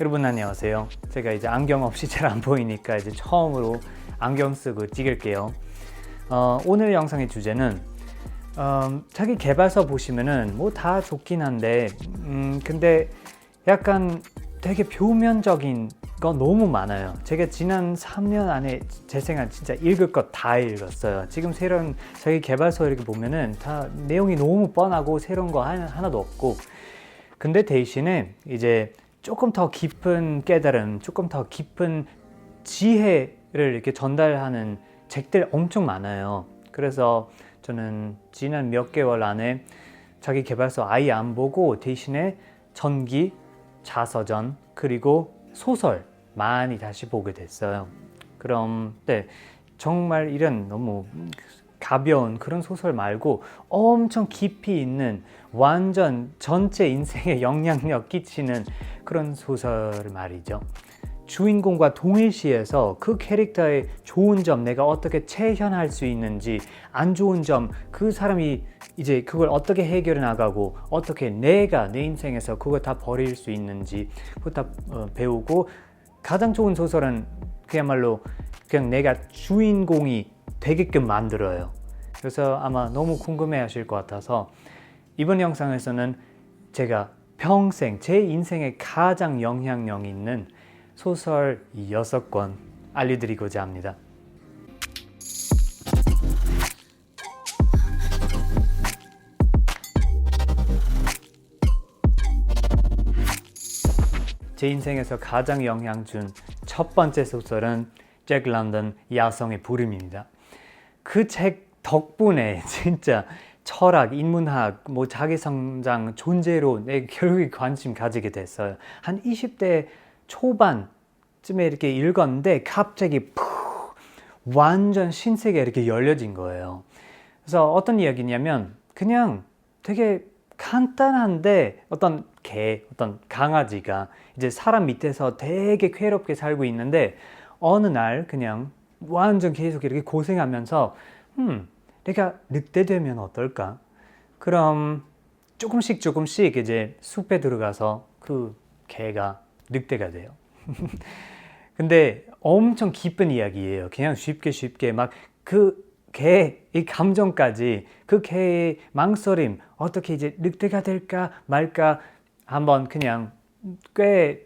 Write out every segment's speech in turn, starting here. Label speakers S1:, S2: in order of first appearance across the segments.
S1: 여러분 안녕하세요. 제가 이제 안경 없이 잘 안 보이니까 이제 처음으로 안경 쓰고 찍을게요. 오늘 영상의 주제는 자기 개발서 보시면은 뭐 다 좋긴 한데 근데 약간 되게 표면적인 거 너무 많아요. 제가 지난 3년 안에 제 생활 진짜 읽을 것 다 읽었어요. 지금 새로운 자기 개발서 이렇게 보면은 다 내용이 너무 뻔하고 새로운 거 하나도 없고, 근데 대신에 이제 조금 더 깊은 깨달음, 조금 더 깊은 지혜를 이렇게 전달하는 책들 엄청 많아요. 그래서 저는 지난 몇 개월 안에 자기 개발서 아예 안 보고 대신에 전기, 자서전, 그리고 소설 많이 다시 보게 됐어요. 그럼 네, 정말 이런 너무 가벼운 그런 소설 말고 엄청 깊이 있는 완전 전체 인생에 영향력 끼치는 그런 소설 말이죠. 주인공과 동일시해서 그 캐릭터의 좋은 점, 내가 어떻게 재현할 수 있는지, 안 좋은 점, 그 사람이 이제 그걸 어떻게 해결해 나가고, 어떻게 내가 내 인생에서 그걸 다 버릴 수 있는지 그거 다 배우고, 가장 좋은 소설은 그야말로 그냥 내가 주인공이 되게끔 만들어요. 그래서 아마 너무 궁금해 하실 것 같아서 이번 영상에서는 제가 평생 제 인생에 가장 영향력 있는 소설 6권 알려드리고자 합니다. 제 인생에서 가장 영향 준 첫 번째 소설은 잭 런던 야성의 부름입니다. 그 책 덕분에 진짜 철학, 인문학, 뭐 자기성장, 존재로 내 결국에 관심 가지게 됐어요. 한 20대 초반쯤에 이렇게 읽었는데 갑자기 완전 신세계 이렇게 열려진 거예요. 그래서 어떤 이야기냐면 그냥 되게 간단한데 어떤 강아지가 이제 사람 밑에서 되게 괴롭게 살고 있는데 어느 날 그냥 완전 계속 이렇게 고생하면서 내가 늑대 되면 어떨까? 그럼 조금씩 이제 숲에 들어가서 그 개가 늑대가 돼요. 근데 엄청 깊은 이야기예요. 그냥 쉽게 막 그 개의 감정까지, 그 개의 망설임, 어떻게 이제 늑대가 될까 말까, 한번 그냥 꽤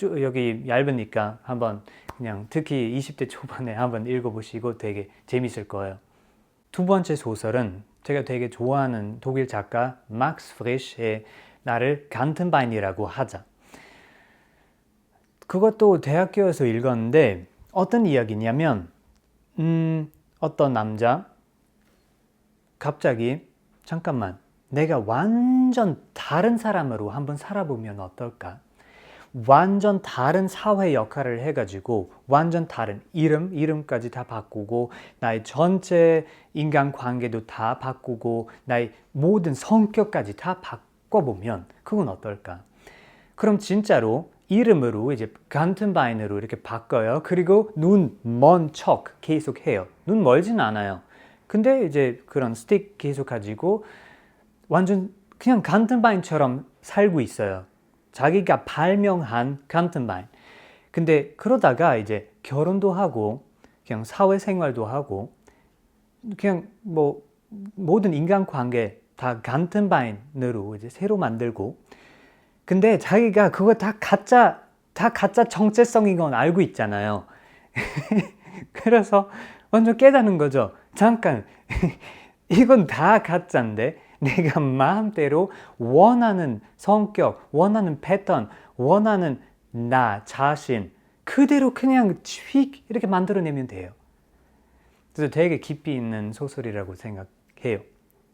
S1: 여기 얇으니까 한번 그냥 특히 20대 초반에 한번 읽어보시고 되게 재밌을 거예요. 두 번째 소설은 제가 되게 좋아하는 독일 작가 막스 프리쉬의 나를 간튼바인이라고 하자. 그것도 대학교에서 읽었는데 어떤 이야기냐면 어떤 남자 갑자기 잠깐만, 내가 완전 다른 사람으로 한번 살아보면 어떨까? 완전 다른 사회 역할을 해가지고 완전 다른 이름까지 다 바꾸고 나의 전체 인간관계도 다 바꾸고 나의 모든 성격까지 다 바꿔보면 그건 어떨까? 그럼 진짜로 이름으로 이제 간튼바인으로 이렇게 바꿔요. 그리고 눈 먼 척 계속 해요. 눈 멀진 않아요. 근데 이제 그런 스틱 계속 가지고 완전 그냥 간튼바인처럼 살고 있어요. 자기가 발명한 간튼바인. 근데 그러다가 이제 결혼도 하고 그냥 사회생활도 하고 그냥 뭐 모든 인간관계 다 간튼바인으로 이제 새로 만들고, 근데 자기가 그거 다 가짜 정체성인 건 알고 있잖아요. 그래서 완전 깨닫는 거죠. 잠깐, 이건 다 가짜인데 내가 마음대로 원하는 성격, 원하는 패턴, 원하는 나 자신 그대로 그냥 휙 이렇게 만들어내면 돼요. 그래서 되게 깊이 있는 소설이라고 생각해요.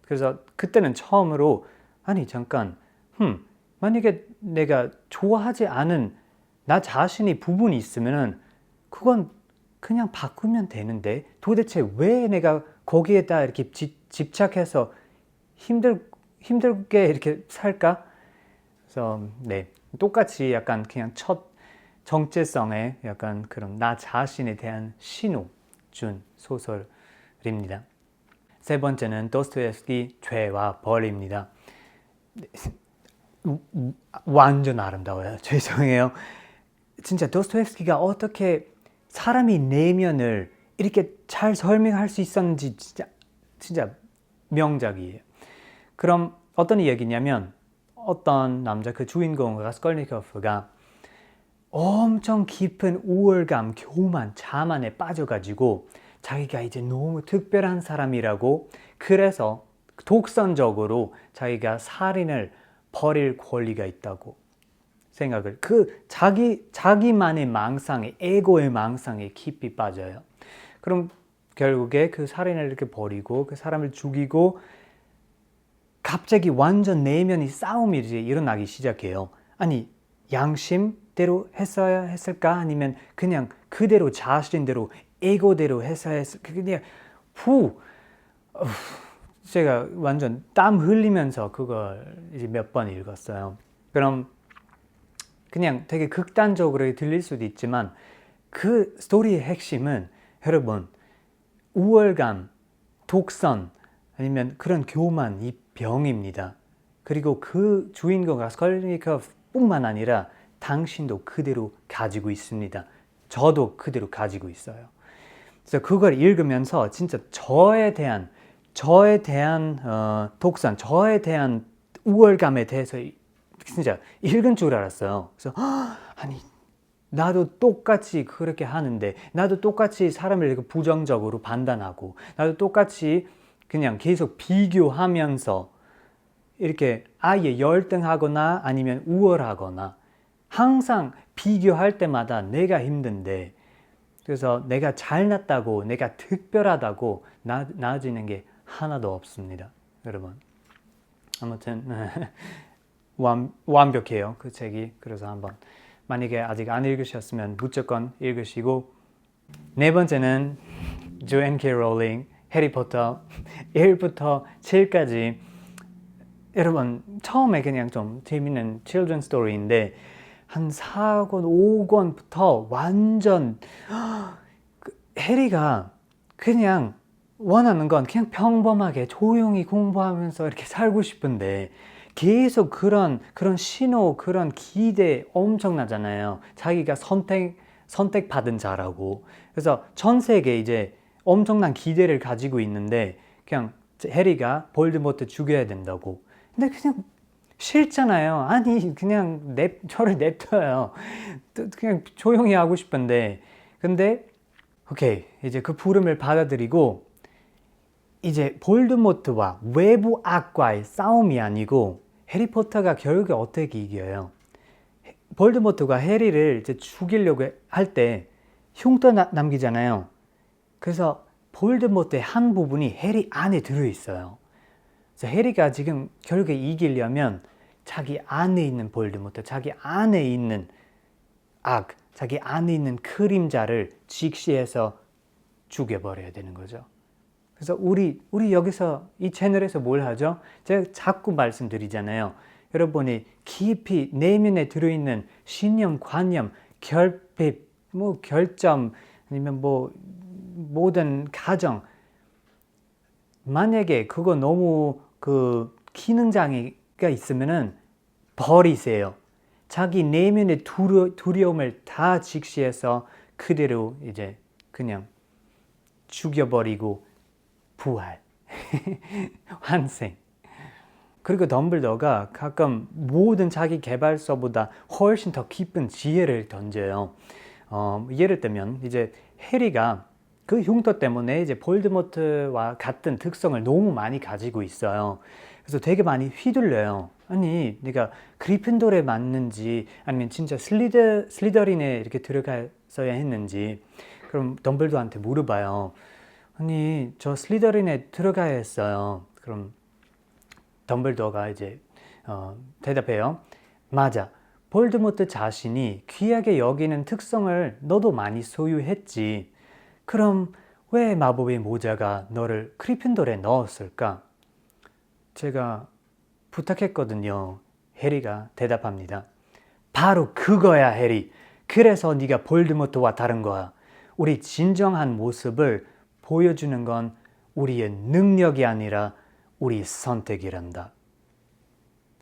S1: 그래서 그때는 처음으로 아니 잠깐, 만약에 내가 좋아하지 않은 나 자신이 부분이 있으면은 그건 그냥 바꾸면 되는데 도대체 왜 내가 거기에다 이렇게 집착해서 힘들게 이렇게 살까? 그래서 네, 똑같이 약간 그냥 첫 정체성의 약간 그런 나 자신에 대한 신호 준 소설입니다. 세 번째는 도스토옙스키 죄와 벌입니다. 완전 아름다워요. 죄송해요. 진짜 도스토옙스키가 어떻게 사람의 내면을 이렇게 잘 설명할 수 있었는지 진짜 명작이에요. 그럼 어떤 이야기냐면 어떤 남자 그 주인공 라스콜니코프가 엄청 깊은 우월감, 교만, 자만에 빠져가지고 자기가 이제 너무 특별한 사람이라고 그래서 독선적으로 자기가 살인을 벌일 권리가 있다고 생각을 자기만의 망상에 에고의 망상에 깊이 빠져요. 그럼 결국에 그 살인을 이렇게 벌이고 그 사람을 죽이고 갑자기 완전 내면이 싸움이 이제 일어나기 시작해요. 아니 양심대로 했어야 했을까? 아니면 그냥 그대로 자신대로 에고대로 했어야 했을까? 그냥 제가 완전 땀 흘리면서 그걸 이제 몇 번 읽었어요. 그럼 그냥 되게 극단적으로 들릴 수도 있지만 그 스토리의 핵심은 여러분 우월감, 독선 아니면 그런 교만, 이 병입니다. 그리고 그 주인공 라스콜니코프뿐만 아니라 당신도 그대로 가지고 있습니다. 저도 그대로 가지고 있어요. 그래서 그걸 읽으면서 진짜 저에 대한 독선, 저에 대한 우월감에 대해서 진짜 읽은 줄 알았어요. 그래서 아니 나도 똑같이 그렇게 하는데 나도 똑같이 사람을 이렇게 부정적으로 판단하고 나도 똑같이 그냥 계속 비교하면서 이렇게 아예 열등하거나 아니면 우월하거나 항상 비교할 때마다 내가 힘든데 그래서 내가 잘났다고 내가 특별하다고 나아지는 게 하나도 없습니다. 여러분 아무튼 완벽해요 그 책이. 그래서 한번 만약에 아직 안 읽으셨으면 무조건 읽으시고 네 번째는 조앤 K. 롤링 해리포터 1부터 7까지 여러분 처음에 그냥 좀 재밌는 children story인데 한 4권, 5권부터 완전 해리가 그냥 원하는 건 그냥 평범하게 조용히 공부하면서 이렇게 살고 싶은데 계속 그런 신호, 그런 기대 엄청나잖아요. 자기가 선택받은 자라고. 그래서 전 세계에 이제 엄청난 기대를 가지고 있는데 그냥 해리가 볼드모트 죽여야 된다고. 근데 그냥 싫잖아요. 아니 그냥 저를 냅둬요. 그냥 조용히 하고 싶은데 근데 오케이 이제 그 부름을 받아들이고 이제 볼드모트와 외부 악과의 싸움이 아니고 해리포터가 결국에 어떻게 이겨요? 볼드모트가 해리를 이제 죽이려고 할 때 흉터 남기잖아요. 그래서 볼드모트의 한 부분이 해리 안에 들어있어요. 그래서 해리가 지금 결국에 이기려면 자기 안에 있는 볼드모트, 자기 안에 있는 악, 자기 안에 있는 그림자를 직시해서 죽여버려야 되는 거죠. 그래서 우리 여기서 이 채널에서 뭘 하죠? 제가 자꾸 말씀드리잖아요. 여러분이 깊이 내면에 들어있는 신념, 관념, 결핍, 결점 아니면 모든 가정 만약에 그거 너무 그 기능장애가 있으면은 버리세요. 자기 내면의 두려움을 다 직시해서 그대로 이제 그냥 죽여버리고 부활, 환생. 그리고 덤블도어가 가끔 모든 자기 개발서보다 훨씬 더 깊은 지혜를 던져요. 예를 들면 이제 해리가 그 흉터 때문에 이제 볼드모트와 같은 특성을 너무 많이 가지고 있어요. 그래서 되게 많이 휘둘려요. 아니, 네가 그리핀돌에 맞는지 아니면 진짜 슬리더린에 이렇게 들어갔어야 했는지. 그럼 덤블도어한테 물어봐요. 아니, 저 슬리더린에 들어가야 했어요. 그럼 덤블도어가 이제 대답해요. 맞아. 볼드모트 자신이 귀하게 여기는 특성을 너도 많이 소유했지. 그럼 왜 마법의 모자가 너를 그리핀돌에 넣었을까? 제가 부탁했거든요. 해리가 대답합니다. 바로 그거야, 해리. 그래서 네가 볼드모트와 다른 거야. 우리 진정한 모습을 보여주는 건 우리의 능력이 아니라 우리 선택이란다.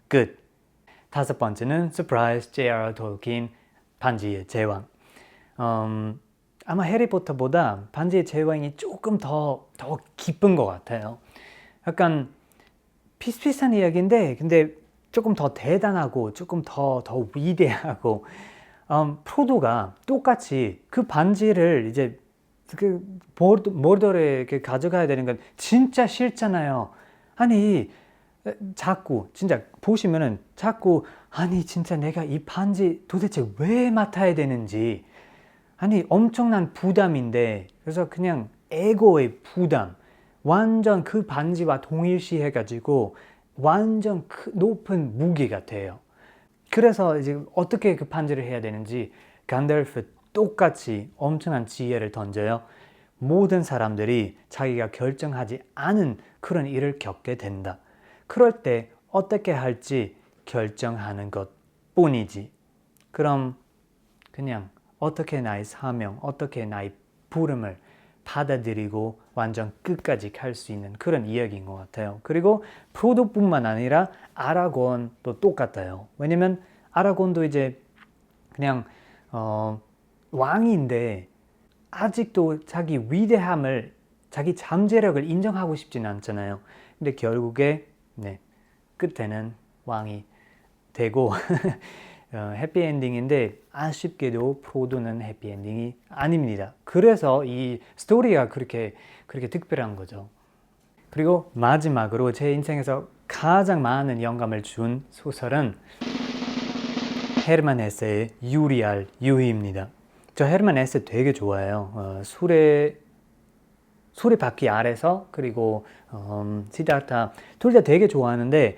S1: 끝. 다섯 번째는 Surprise J.R.R. Tolkien 반지의 제왕. 아마 해리포터보다 반지의 제왕이 조금 더 깊은 것 같아요. 약간 비슷비슷한 이야기인데 근데 조금 더 대단하고 조금 더 위대하고 프로도가 똑같이 그 반지를 이제 그 모더에게 가져가야 되는 건 진짜 싫잖아요. 아니 자꾸 진짜 보시면은 자꾸 아니 진짜 내가 이 반지 도대체 왜 맡아야 되는지 아니 엄청난 부담인데 그래서 그냥 에고의 부담 완전 그 반지와 동일시 해가지고 완전 높은 무게가 돼요. 그래서 이제 어떻게 그 반지를 해야 되는지 간달프 똑같이 엄청난 지혜를 던져요. 모든 사람들이 자기가 결정하지 않은 그런 일을 겪게 된다. 그럴 때 어떻게 할지 결정하는 것 뿐이지. 그럼 그냥 어떻게 나의 사명, 어떻게 나의 부름을 받아들이고 완전 끝까지 갈 수 있는 그런 이야기인 것 같아요. 그리고 프로도뿐만 아니라 아라곤도 똑같아요. 왜냐면 아라곤도 이제 그냥 왕인데 아직도 자기 위대함을 자기 잠재력을 인정하고 싶지는 않잖아요. 근데 결국에 끝에는 왕이 되고 해피엔딩인데 아쉽게도 프로도는 해피엔딩이 아닙니다. 그래서 이 스토리가 그렇게 특별한 거죠. 그리고 마지막으로 제 인생에서 가장 많은 영감을 준 소설은 헤르만 헤세의 유리알 유희입니다. 저 헤르만 헤세 되게 좋아해요. 수레바퀴 아래서 그리고 시다르타 둘 다 되게 좋아하는데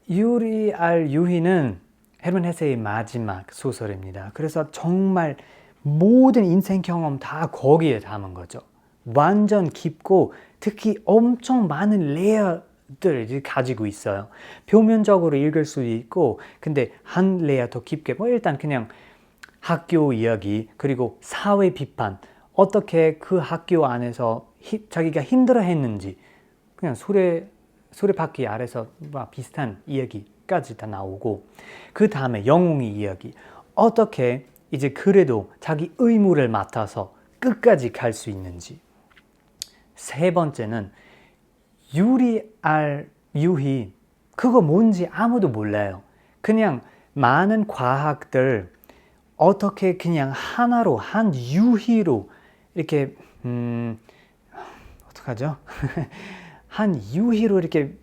S1: 유리알 유희는 헤르만 헤세의 마지막 소설입니다. 그래서 정말 모든 인생 경험 다 거기에 담은 거죠. 완전 깊고 특히 엄청 많은 레이어들을 가지고 있어요. 표면적으로 읽을 수도 있고 근데 한 레이어 더 깊게 일단 그냥 학교 이야기 그리고 사회 비판 어떻게 그 학교 안에서 자기가 힘들어 했는지 그냥 수레바퀴 아래서 비슷한 이야기까지 다 나오고 그 다음에 영웅의 이야기 어떻게 이제 그래도 자기 의무를 맡아서 끝까지 갈 수 있는지 세 번째는 유리알 유희 그거 뭔지 아무도 몰라요. 그냥 많은 과학들 어떻게 그냥 하나로 한 유희로 이렇게 어떡하죠? 한 유희로 이렇게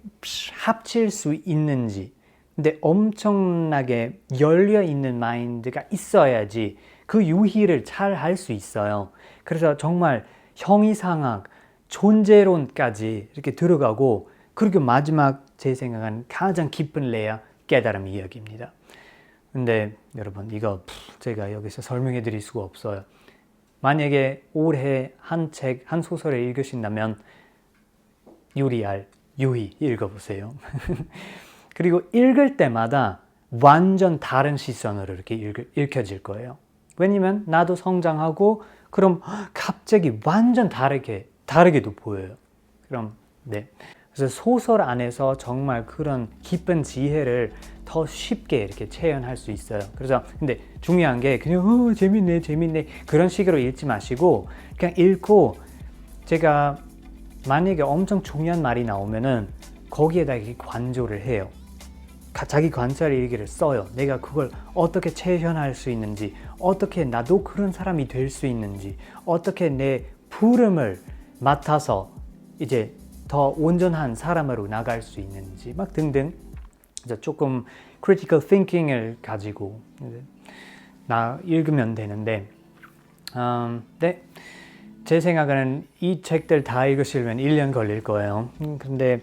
S1: 합칠 수 있는지 근데 엄청나게 열려있는 마인드가 있어야지 그 유희를 잘 할 수 있어요. 그래서 정말 형이상학, 존재론까지 이렇게 들어가고 그리고 마지막 제 생각은 가장 깊은 레이어 깨달음 이야기입니다. 근데 여러분 이거 제가 여기서 설명해 드릴 수가 없어요. 만약에 올해 한 책, 한 소설을 읽으신다면 유리알 유희 읽어보세요. 그리고 읽을 때마다 완전 다른 시선으로 이렇게 읽혀질 거예요. 왜냐면 나도 성장하고 그럼 갑자기 완전 다르게도 보여요. 그럼 그래서 소설 안에서 정말 그런 깊은 지혜를 더 쉽게 이렇게 체현할 수 있어요. 그래서 근데 중요한 게 그냥 재밌네 그런 식으로 읽지 마시고 그냥 읽고 제가 만약에 엄청 중요한 말이 나오면은 거기에다 이렇게 관조를 해요. 자기 관찰 일기를 써요. 내가 그걸 어떻게 체현할 수 있는지, 어떻게 나도 그런 사람이 될 수 있는지, 어떻게 내 부름을 맡아서 이제 더 온전한 사람으로 나갈 수 있는지 막 등등 조금 critical thinking을 가지고 읽으면 되는데 제 생각에는 이 책들 다 읽으시려면 1년 걸릴 거예요. 근데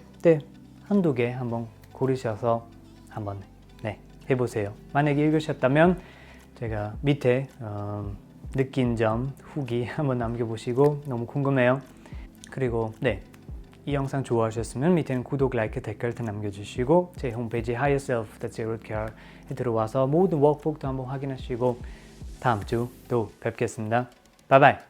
S1: 한두 개 한번 고르셔서 한번 해보세요. 만약에 읽으셨다면 제가 밑에 느낀 점, 후기 한번 남겨보시고 너무 궁금해요. 그리고 이 영상 좋아하셨으면 밑에는 구독, 라이크, 댓글 다 남겨주시고 제 홈페이지 Higher Self That's Your Care에 들어와서 모든 워크북도 한번 확인하시고 다음 주 또 뵙겠습니다. 바이바이.